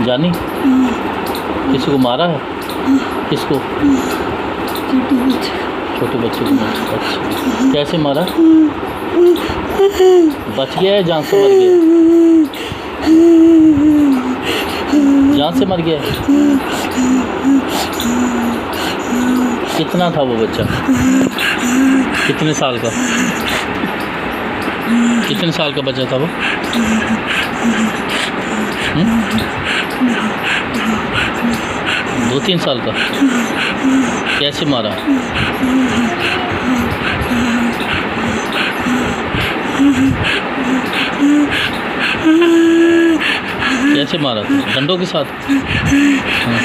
जानी किसी को मारा है? किसको? छोटे बच्चे को मारा। अच्छा, कैसे मारा? बच गया है? जान से मर गया? जान से मर गया है? कितना था वो बच्चा? कितने साल का? कितने साल का बच्चा था वो? 2-3 साल का। कैसे मारा? कैसे मारा? डंडों के साथ? हाँ।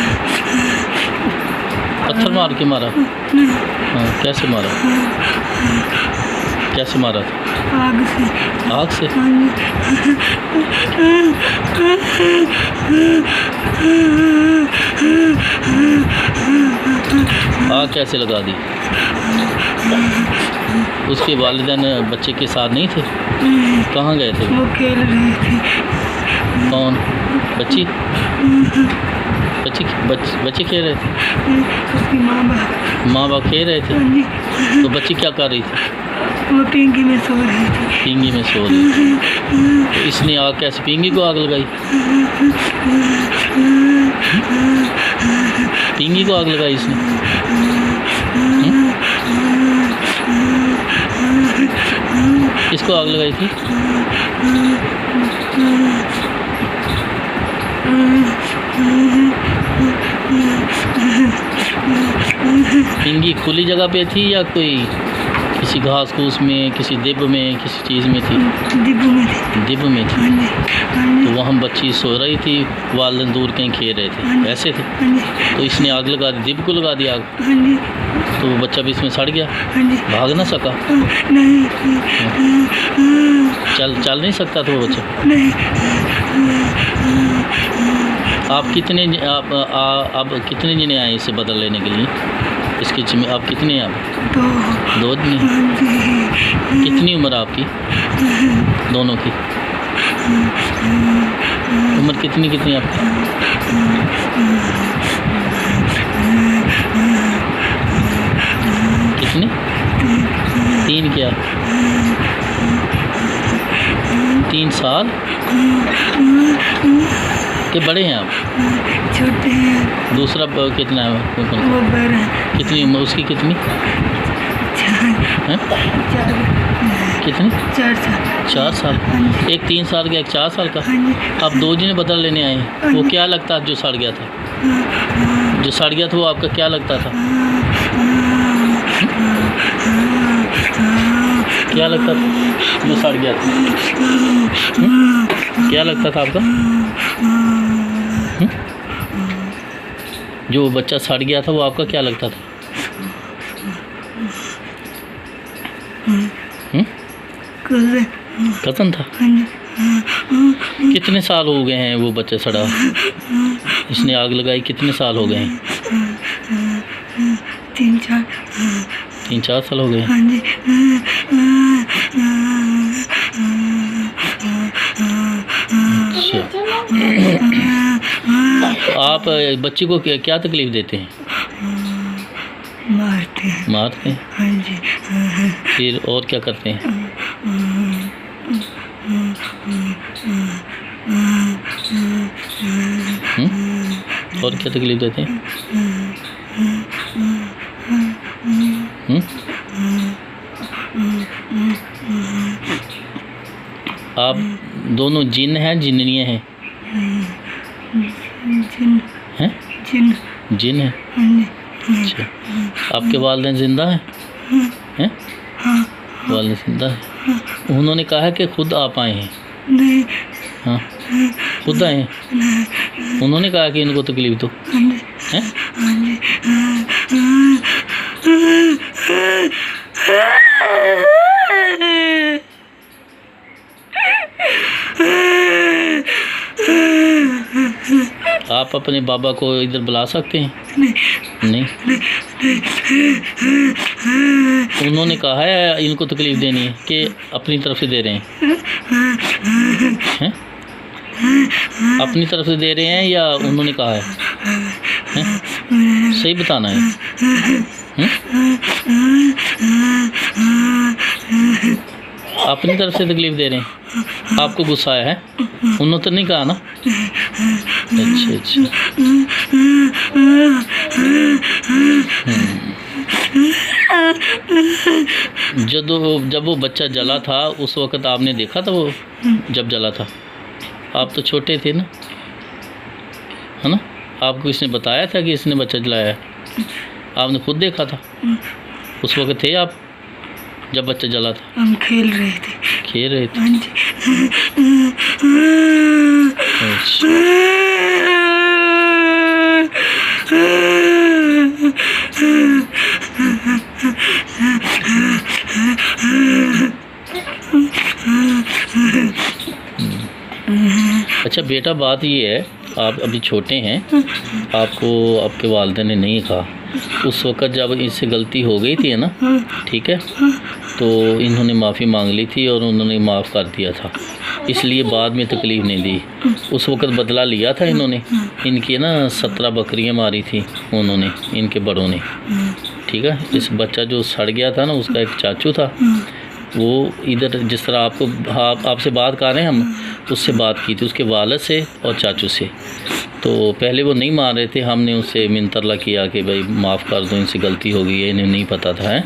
पत्थर मार के मारा? हाँ। कैसे मारा? कैसे मारा था? आग से। आग से? आग कैसे लगा दी? उसके वालिदैन बच्चे के साथ नहीं थे? कहाँ गए थे? वो खेल रहे थे। कौन? बच्ची? बच्चे खेल रहे थे? उसकी माँ बाप खेल रहे थे? तो बच्ची क्या कर रही थी? वो पींगी में सो रही थी। पींगी में सो रही थी। तो इसने आग कैसे पींगी को आग लगाई? पींगी को आग लगाई इसने? किसको आग लगाई थी? पींगी खुली जगह पे थी या कोई किसी घास फूस में, किसी दिब में, किसी चीज़ में थी? दिब में थी। तो वहाँ बच्ची सो रही थी, वालिदैन दूर कहीं खेल रहे थे, ऐसे थे? तो इसने आग लगा दी, दिब को लगा दी आग। तो वो बच्चा भी इसमें सड़ गया, भाग ना सका? चल नहीं सकता था वो बच्चा? आप कितने जने आए इसे बदल लेने के लिए? इसकी जिम्मे आप कितने हैं? आप 2 दिन? कितनी उम्र आपकी दोनों की? उम्र कितनी आपकी? कितनी? 3 क्या? 3 साल के बड़े हैं आप? छोटे हैं। दूसरा कितना है? वो बड़ा है। कितनी उम्र उसकी? कितनी? 4 कितनी? 4 साल। 4 साल? एक 3 साल का, एक 4 साल का। आप 2 जने बदल लेने आए। वो क्या लगता जो सड़ गया था? जो सड़ गया था वो आपका क्या लगता था? क्या लगता था जो सड़ गया था? क्या लगता था आपका? जो बच्चा सड़ गया था वो आपका क्या लगता था? कज़न था? कितने साल हो गए हैं वो बच्चा सड़ा? इसने आग लगाई कितने साल हो गए हैं? 3-4 साल हो गए। अच्छा, आप बच्ची को क्या तकलीफ देते हैं? मारते हैं? हाँ जी। फिर और क्या करते हैं? और क्या तकलीफ देते हैं? आप दोनों जिन हैं जिन्नियाँ हैं? जिन है। अच्छा, आपके वालिदैन जिंदा हैं? वालिदैन जिंदा है। उन्होंने कहा कि खुद आप आए हैं? नहीं। हाँ, खुद आए हैं? उन्होंने कहा कि इनको तकलीफ दो हैं? आप अपने बाबा को इधर बुला सकते हैं? नहीं। उन्होंने कहा है इनको तकलीफ देनी है कि अपनी तरफ से दे रहे हैं? अपनी तरफ से दे रहे हैं या उन्होंने कहा है? सही बताना है। अपनी तरफ से तकलीफ दे रहे हैं, आपको गुस्सा आया है? उन्होंने तो नहीं कहा ना? अच्छा अच्छा। जब वो बच्चा जला था उस वक़्त आपने देखा था वो जब जला था? आप तो छोटे थे ना, है ना? आपको इसने बताया था कि इसने बच्चा जलाया है? आपने खुद देखा था? उस वक़्त थे आप जब बच्चा जला था? हम खेल रहे थे। खेल रहे थे? हाँ जी। अच्छा। अच्छा बेटा, बात ये है, आप अभी छोटे हैं, आपको आपके वालिदैन ने नहीं कहा उस वक़्त जब इससे गलती हो गई थी, है ना? ठीक है, तो इन्होंने माफ़ी मांग ली थी और उन्होंने माफ़ कर दिया था, इसलिए बाद में तकलीफ़ नहीं दी। उस वक़्त बदला लिया था इन्होंने, इनकी ना 17 बकरियां मारी थी उन्होंने, इनके बड़ों ने। ठीक है, इस बच्चा जो सड़ गया था ना, उसका एक चाचू था, वो इधर जिस तरह आपसे बात कर रहे हैं हम, उससे बात की थी उसके वालिद से और चाचू से। तो पहले वो नहीं मान रहे थे, हमने उससे मिनतरला किया कि भाई माफ़ कर दो, इनसे गलती हो गई है, इन्हें नहीं पता था, है?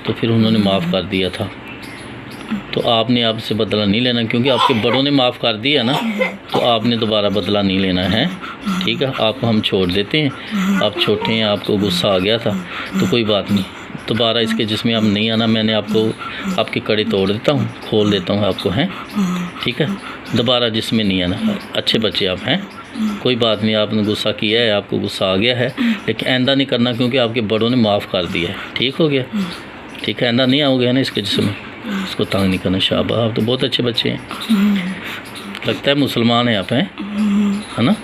तो फिर उन्होंने माफ़ कर दिया था। तो आपने आपसे बदला नहीं लेना, क्योंकि आपके बड़ों ने माफ़ कर दिया ना, तो आपने दोबारा बदला नहीं लेना है। ठीक है, आपको हम छोड़ देते हैं, आप छोटे हैं, आपको गुस्सा आ गया था, तो कोई बात नहीं, दोबारा इसके जिसमें आप नहीं आना। मैंने आपकी कड़ी तोड़ देता हूँ, खोल देता हूँ आपको, हैं? ठीक है, दोबारा जिसमें नहीं आना। अच्छे बच्चे आप हैं, कोई बात नहीं, आपने गुस्सा किया है, आपको गुस्सा आ गया है, लेकिन आइंदा नहीं करना, क्योंकि आपके बड़ों ने माफ़ कर दिया है। ठीक हो गया? ठीक है, आइंदा नहीं आओगे ना इसके जिसमें, इसको तंग नहीं करना। शाबाश, आप तो बहुत अच्छे बच्चे हैं, लगता है मुसलमान हैं आप, हैं? है ना?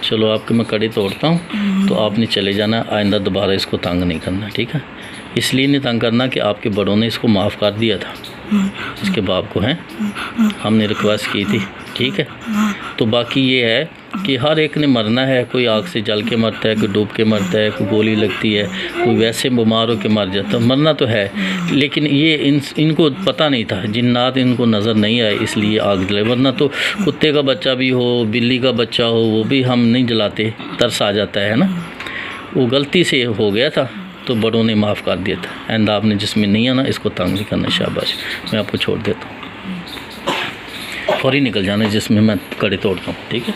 चलो, आपके मैं कड़ी तोड़ता हूँ, तो आपने चले जाना, आइंदा दोबारा इसको तंग नहीं करना। ठीक है, इसलिए नहीं तंग करना कि आपके बड़ों ने इसको माफ़ कर दिया था, इसके बाप को, हैं? हमने रिक्वेस्ट की थी। ठीक है, तो बाकी ये है कि हर एक ने मरना है, कोई आग से जल के मरता है, कोई डूब के मरता है, कोई गोली लगती है, कोई वैसे बीमार हो के मर जाता है, मरना तो है। लेकिन ये इनको पता नहीं था, जिन्नात इनको नज़र नहीं आए, इसलिए आग जलाए। वरना तो कुत्ते का बच्चा भी हो, बिल्ली का बच्चा हो, वो भी हम नहीं जलाते, तरस आ जाता है ना। वो गलती से हो गया था, तो बड़ों ने माफ़ कर दिया था। आइंदा आपने जिसमें नहीं आना, इसको तंग नहीं करना। शाबाश, मैं आपको छोड़ देता हूँ, फौरी निकल जाना जिसमें मैं कड़ी तोड़ता हूँ। ठीक है,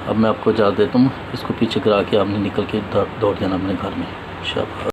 अब मैं आपको इजाज़त देता हूँ, इसको पीछे गिरा के आपने निकल के दौड़ जाना अपने घर में। शाबाश।